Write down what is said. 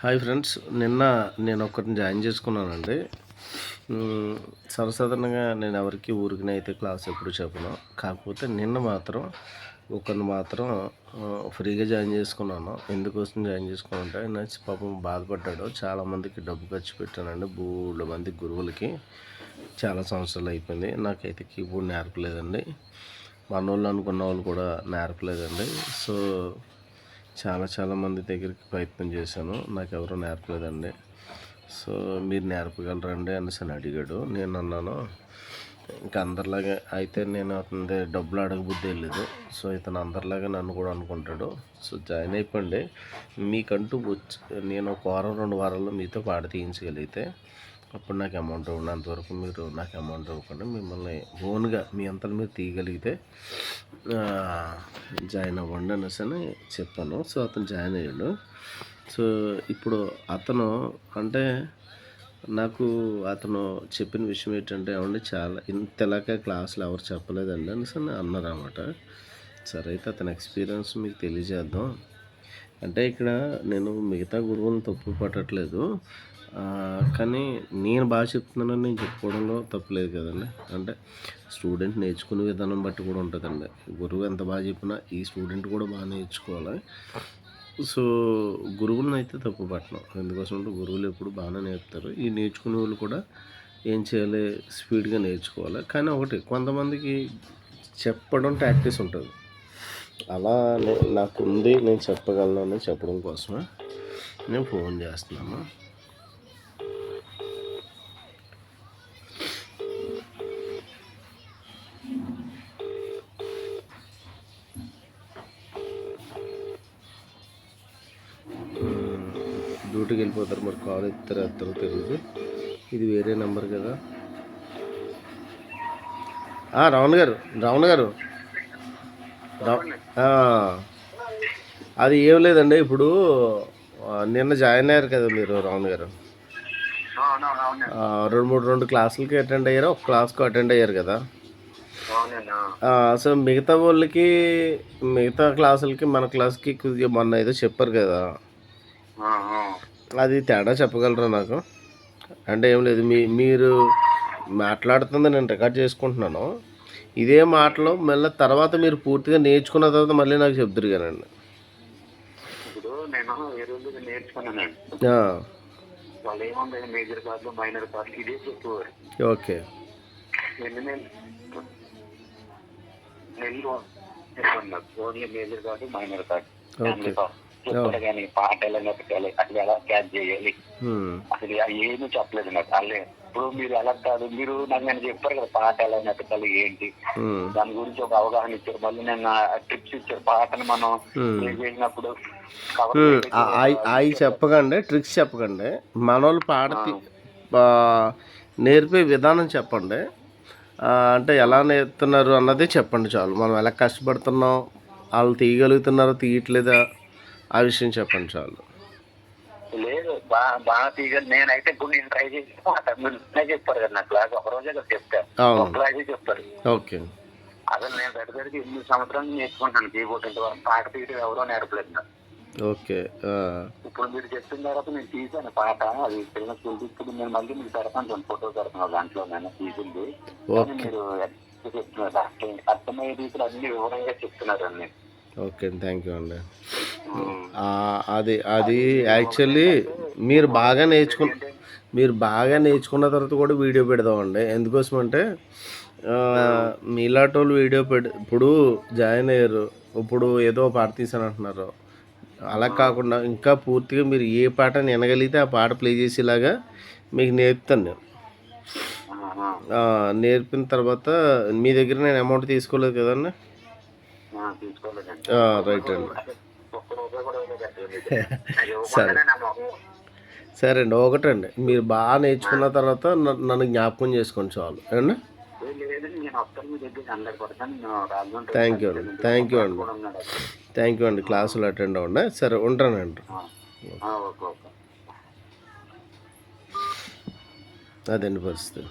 Hi friends, నిన్న నేను ఒకరిని జాయిన్ చేసుకున్నానండి. సర్వసాధారణంగా నేను ఎవరికి ఊరికినైతే క్లాస్ ఎప్పుడు చెప్పను. కాకపోతే నిన్న మాత్రం ఒకరిని మాత్రం ఫ్రీగా జాయిన్ చేసుకున్నాను. ఎందుకోసం జాయిన్ చేసుకున్నానంటే నచ్చి పాపం బాధపడ్డాడు. చాలామందికి డబ్బు ఖర్చు పెట్టానండి, బోలెడు మంది గురువులకి. చాలా సంవత్సరాలు అయిపోయింది. నాకైతే కీబోర్డ్ నేర్పలేదండి, మనోళ్ళు అనుకున్న వాళ్ళు కూడా నేర్పలేదండి. సో చాలామంది దగ్గరికి ప్రయత్నం చేశాను, నాకు ఎవరూ నేర్పలేదండి. సో మీరు నేర్పగలరండి అనేసి అని అడిగాడు. నేను అన్నాను, ఇంకా అందరిలాగే అయితే నేను అతని డబ్బులు అడగబుద్ధి వెళ్ళలేదు. సో ఇతను అందరిలాగా నన్ను కూడా అనుకుంటాడు. సో జాయిన్ అయిపోండి. మీకంటూ నేను ఒక వారం 2 వారాల్లో మీతో పాట తీయించగలిగితే అప్పుడు నాకు అమౌంట్ ఇవ్వండి. అంతవరకు మీరు నాకు అమౌంట్ ఇవ్వకుండా మిమ్మల్ని ఓన్గా మీ అంతా మీరు తీయగలిగితే జాయిన్ అవ్వండి అనేసి అని చెప్పాను. సో అతను జాయిన్ అయ్యాడు. సో ఇప్పుడు అతను అంటే నాకు అతను చెప్పిన విషయం ఏంటంటే, ఏమండి చాలా ఇంతలాగా క్లాసులు ఎవరు చెప్పలేదండి అనేసి అన్నారు అన్నమాట. సరే అయితే అతని ఎక్స్పీరియన్స్ మీకు తెలియజేద్దాం. అంటే ఇక్కడ నేను మిగతా గురువులను తప్పు పట్టట్లేదు, కానీ నేను బాగా చెప్తున్నానని నేను చెప్పుకోవడంలో తప్పులేదు కదండి. అంటే స్టూడెంట్ నేర్చుకునే విధానం బట్టి కూడా ఉంటుందండి. గురువు ఎంత బాగా చెప్పినా ఈ స్టూడెంట్ కూడా బాగా నేర్చుకోవాలి. సో గురువులను అయితే తప్పు పట్టను. ఎందుకోసం అంటే గురువులు ఎప్పుడు బాగానే నేర్పుతారు. ఈ నేర్చుకునే వాళ్ళు కూడా ఏం చేయాలి, స్పీడ్గా నేర్చుకోవాలి. కానీ ఒకటి, కొంతమందికి చెప్పడం ప్రాక్టీస్ ఉంటుంది. అలా నాకుంది, నేను చెప్పగలను అని చెప్పడం కోసమే నేను ఫోన్ చేస్తున్నాను. డ్యూటీకి వెళ్ళిపోతారు, మరి కాల్ ఎత్తారో తెలియదు. ఇది వేరే నెంబర్ కదా. రావణ్ గారు అది ఏం లేదండి. ఇప్పుడు నిన్న జాయిన్ అయ్యారు కదా మీరు, రావణ్ గారు. 2 క్లాసులకి అటెండ్ అయ్యారు, ఒక క్లాస్కు అటెండ్ అయ్యారు కదా. సో మిగతా వాళ్ళకి, మిగతా క్లాసులకి మన క్లాస్కి కొద్దిగా మొన్న ఏదో చెప్పారు కదా, అది తేడా చెప్పగలరా నాకు? అంటే ఏం లేదు, మీరు మాట్లాడుతుంది నేను రికార్డ్ చేసుకుంటున్నాను. ఇదే మాటలో మళ్ళీ తర్వాత మీరు పూర్తిగా నేర్చుకున్న తర్వాత మళ్ళీ నాకు చెప్తారు కదండి. ఇప్పుడు నేను నేర్చుకున్నానండి. వాళ్ళు ఏముంది, మేజర్ కార్డులు మైనర్ కార్డులు ఇదే చెప్పేవారు. Okay. Only major card minor card చెప్పారు, కానీ పాట ఎలా నెట్టాలి, అసలు ఎలా క్యాచ్ చేయాలి, అసలు ఏమీ చెప్పలేదు నాకు. అల్లే ఇప్పుడు మీరు ఎలా కాదు, మీరు నాకు నేను చెప్పారు కదా పాట ఎలా నెట్టాలి ఏంటి, దాని గురించి ఒక అవగాహన ఇచ్చారు. మళ్ళీ నేను ట్రిప్స్ ఇచ్చారు, పాటను మనం చేసినప్పుడు అవి చెప్పకండి, ట్రిక్స్ చెప్పకండి. మనోళ్ళు పాట నేర్పే విధానం చెప్పండి. అంటే ఎలా నేర్పుతున్నారు అన్నది చెప్పండి చాలు. మనం ఎలా కష్టపడుతున్నాం, వాళ్ళు తీయగలుగుతున్నారో తీయట్లేదా ఆ విషయం చెప్పండి చాలు. లేదు బాగా తీయగలి. నేనైతే ఇప్పుడు నేను ట్రై చేసి చెప్పారు కదా నా క్లాస్, ఒక రోజే కదా చెప్తారు, క్లాస్ చెప్పారు. ఓకే. అసలు నేను దగ్గరికి 8 సంవత్సరాలు నేర్చుకుంటాను కీబోర్డ్. ఇంతవరకు పాట తీయడం ఎవరో నేర్పలేదు. ఓకే. ఇప్పుడు మీరు చెప్పిన తర్వాత నేను తీసాను పాట, అది చిన్న స్కూల్ తీసుకుని నేను మళ్ళీ మీకు పెడతాను, ఫోటో పెడతాను దాంట్లో నేను తీసింది. మీరు చెప్తున్నారు అర్థమయ్యే రీతిలో అన్ని వివరంగా చెప్తున్నారు అన్ని. ఓకే, థ్యాంక్ యూ అండి. అది యాక్చువల్లీ మీరు బాగా నేర్చుకున్న తర్వాత కూడా వీడియో పెడదామండి. ఎందుకోసం అంటే మీలాంటి వాళ్ళు వీడియో ఇప్పుడు జాయిన్ అయ్యారు, ఇప్పుడు ఏదో పాట తీసాను అంటున్నారు. అలా కాకుండా ఇంకా పూర్తిగా మీరు ఏ పాట వినగలిగితే ఆ పాట ప్లే చేసేలాగా మీకు నేర్పుతాను నేను. నేర్పిన తర్వాత మీ దగ్గర నేను అమౌంట్ తీసుకోలేదు కదండి. రైట్ అండి. సరే అండి. ఒకటండి, మీరు బాగా నేర్చుకున్న తర్వాత నన్ను జ్ఞాపకం చేసుకోండి చాలు అండి. థ్యాంక్ యూ అండి. క్లాసులు అటెండ్ అవ్వండి. సరే ఉంటానండి. అదండి పరిస్థితి.